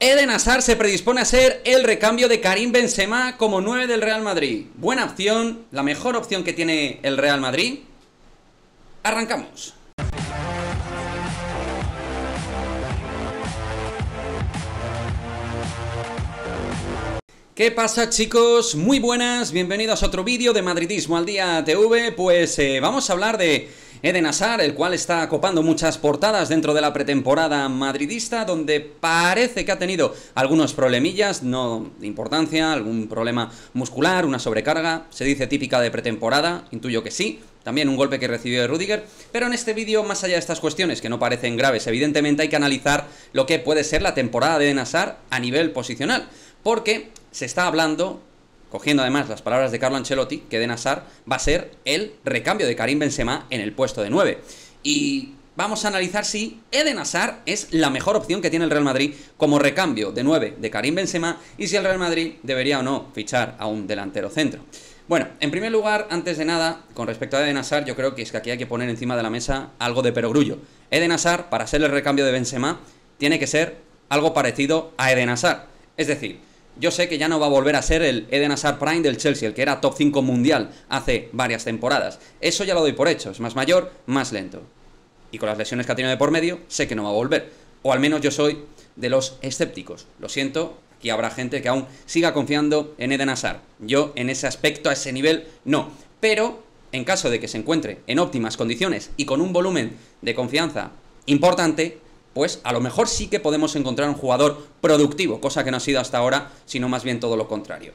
Eden Hazard se predispone a ser el recambio de Karim Benzema como 9 del Real Madrid. Buena opción, la mejor opción que tiene el Real Madrid. Arrancamos. ¿Qué pasa, chicos? Muy buenas, bienvenidos a otro vídeo de Madridismo al Día TV. Pues vamos a hablar de Eden Hazard, el cual está copando muchas portadas dentro de la pretemporada madridista, donde parece que ha tenido algunos problemillas, no de importancia, algún problema muscular, una sobrecarga, se dice típica de pretemporada, intuyo que sí. También un golpe que recibió de Rudiger, pero en este vídeo, más allá de estas cuestiones que no parecen graves, evidentemente hay que analizar lo que puede ser la temporada de Eden Hazard a nivel posicional, porque se está hablando, cogiendo además las palabras de Carlo Ancelotti, que Eden Hazard va a ser el recambio de Karim Benzema en el puesto de 9. Y vamos a analizar si Eden Hazard es la mejor opción que tiene el Real Madrid como recambio de 9 de Karim Benzema, y si el Real Madrid debería o no fichar a un delantero centro. Bueno, en primer lugar, antes de nada, con respecto a Eden Hazard, yo creo que es que aquí hay que poner encima de la mesa algo de perogrullo. Eden Hazard, para ser el recambio de Benzema, tiene que ser algo parecido a Eden Hazard. Es decir, yo sé que ya no va a volver a ser el Eden Hazard Prime del Chelsea, el que era top 5 mundial hace varias temporadas. Eso ya lo doy por hecho, es más mayor, más lento. Y con las lesiones que ha tenido de por medio, sé que no va a volver. O al menos yo soy de los escépticos. Lo siento, aquí habrá gente que aún siga confiando en Eden Hazard. Yo en ese aspecto, a ese nivel, no. Pero en caso de que se encuentre en óptimas condiciones y con un volumen de confianza importante, pues a lo mejor sí que podemos encontrar un jugador productivo, cosa que no ha sido hasta ahora, sino más bien todo lo contrario.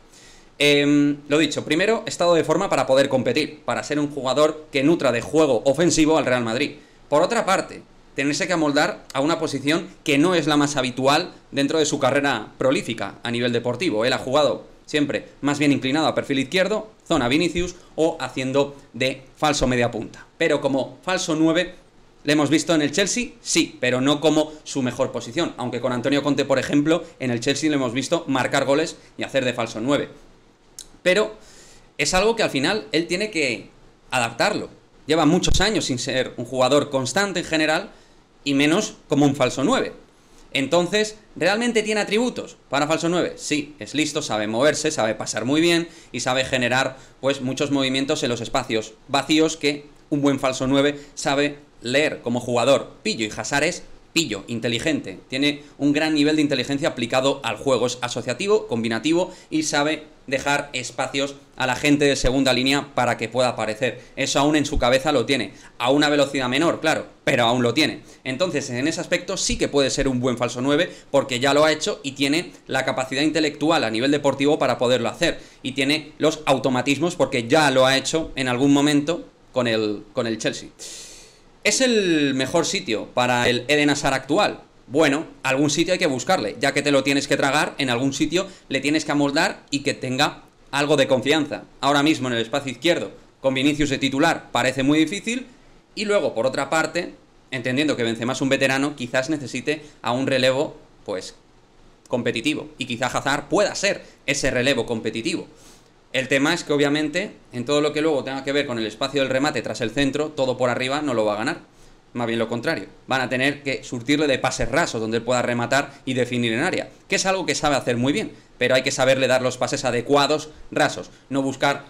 Lo dicho, primero, estado de forma para poder competir, para ser un jugador que nutra de juego ofensivo al Real Madrid. Por otra parte, tenerse que amoldar a una posición que no es la más habitual dentro de su carrera prolífica a nivel deportivo. Él ha jugado siempre más bien inclinado a perfil izquierdo, zona Vinicius, o haciendo de falso media punta. Pero como falso 9... ¿le hemos visto en el Chelsea? Sí, pero no como su mejor posición. Aunque con Antonio Conte, por ejemplo, en el Chelsea le hemos visto marcar goles y hacer de falso 9. Pero es algo que al final él tiene que adaptarlo. Lleva muchos años sin ser un jugador constante en general y menos como un falso 9. Entonces, ¿realmente tiene atributos para falso 9? Sí, es listo, sabe moverse, sabe pasar muy bien y sabe generar pues muchos movimientos en los espacios vacíos que un buen falso 9 sabe leer como jugador. Pillo, y Hazard es pillo, inteligente, tiene un gran nivel de inteligencia aplicado al juego, es asociativo, combinativo y sabe dejar espacios a la gente de segunda línea para que pueda aparecer. Eso aún en su cabeza lo tiene, a una velocidad menor, claro, pero aún lo tiene. Entonces, en ese aspecto sí que puede ser un buen falso 9 porque ya lo ha hecho y tiene la capacidad intelectual a nivel deportivo para poderlo hacer, y tiene los automatismos porque ya lo ha hecho en algún momento con el Chelsea. ¿Es el mejor sitio para el Eden Hazard actual? Bueno, algún sitio hay que buscarle, ya que te lo tienes que tragar, en algún sitio le tienes que amoldar y que tenga algo de confianza. Ahora mismo en el espacio izquierdo, con Vinicius de titular, parece muy difícil, y luego, por otra parte, entendiendo que Benzema es un veterano, quizás necesite a un relevo, pues, competitivo, y quizás Hazard pueda ser ese relevo competitivo. El tema es que obviamente en todo lo que luego tenga que ver con el espacio del remate tras el centro, todo por arriba no lo va a ganar. Más bien lo contrario. Van a tener que surtirle de pases rasos donde él pueda rematar y definir en área, que es algo que sabe hacer muy bien, pero hay que saberle dar los pases adecuados, rasos, no buscar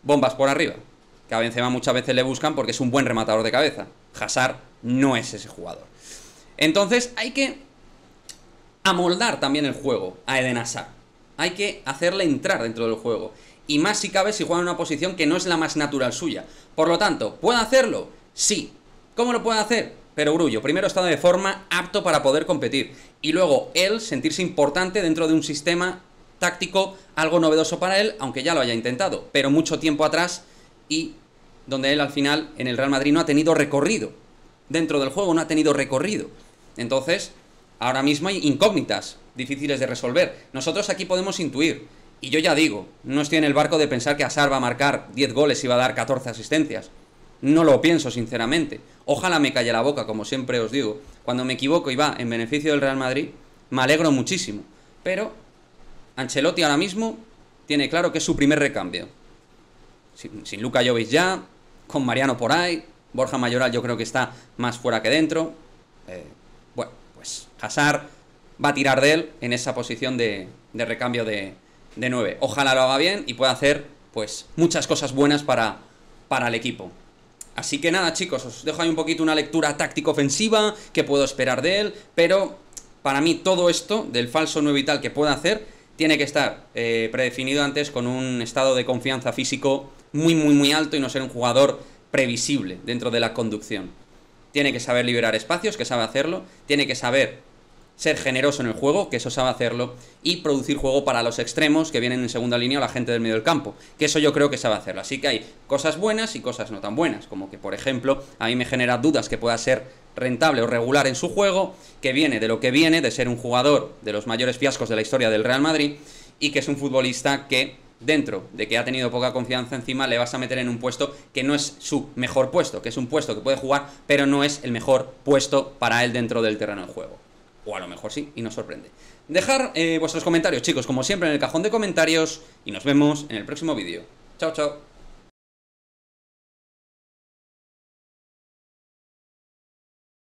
bombas por arriba, que a Benzema muchas veces le buscan porque es un buen rematador de cabeza. Hazard no es ese jugador. Entonces hay que amoldar también el juego a Eden Hazard. Hay que hacerle entrar dentro del juego. Y más si cabe si juega en una posición que no es la más natural suya. Por lo tanto, ¿puede hacerlo? Sí. ¿Cómo lo puede hacer? Perogrullo. Primero, estado de forma apto para poder competir. Y luego, él sentirse importante dentro de un sistema táctico algo novedoso para él, aunque ya lo haya intentado. Pero mucho tiempo atrás, y donde él al final en el Real Madrid no ha tenido recorrido. Dentro del juego no ha tenido recorrido. Entonces, ahora mismo hay incógnitas difíciles de resolver. Nosotros aquí podemos intuir, y yo ya digo, no estoy en el barco de pensar que Hazard va a marcar 10 goles y va a dar 14 asistencias. No lo pienso, sinceramente. Ojalá me calle la boca, como siempre os digo. Cuando me equivoco y va en beneficio del Real Madrid, me alegro muchísimo. Pero Ancelotti ahora mismo tiene claro que es su primer recambio. Sin Luka Jovic ya, con Mariano por ahí, Borja Mayoral yo creo que está más fuera que dentro. Bueno, pues Hazard va a tirar de él en esa posición de recambio de 9. Ojalá lo haga bien y pueda hacer, pues, muchas cosas buenas para el equipo. Así que nada, chicos, os dejo ahí un poquito una lectura táctico-ofensiva, que puedo esperar de él, pero para mí todo esto del falso 9 y tal que pueda hacer tiene que estar predefinido antes con un estado de confianza físico muy alto y no ser un jugador previsible dentro de la conducción. Tiene que saber liberar espacios, que sabe hacerlo, tiene que saber ser generoso en el juego, que eso sabe hacerlo, y producir juego para los extremos que vienen en segunda línea o la gente del medio del campo, que eso yo creo que sabe hacerlo. Así que hay cosas buenas y cosas no tan buenas, como que, por ejemplo, a mí me genera dudas que pueda ser rentable o regular en su juego, que viene de lo que viene, de ser un jugador de los mayores fiascos de la historia del Real Madrid, y que es un futbolista que, dentro de que ha tenido poca confianza encima, le vas a meter en un puesto que no es su mejor puesto, que es un puesto que puede jugar, pero no es el mejor puesto para él dentro del terreno de juego. O a lo mejor sí, y nos sorprende. Dejar vuestros comentarios, chicos, como siempre, en el cajón de comentarios, y nos vemos en el próximo vídeo. Chao, chao.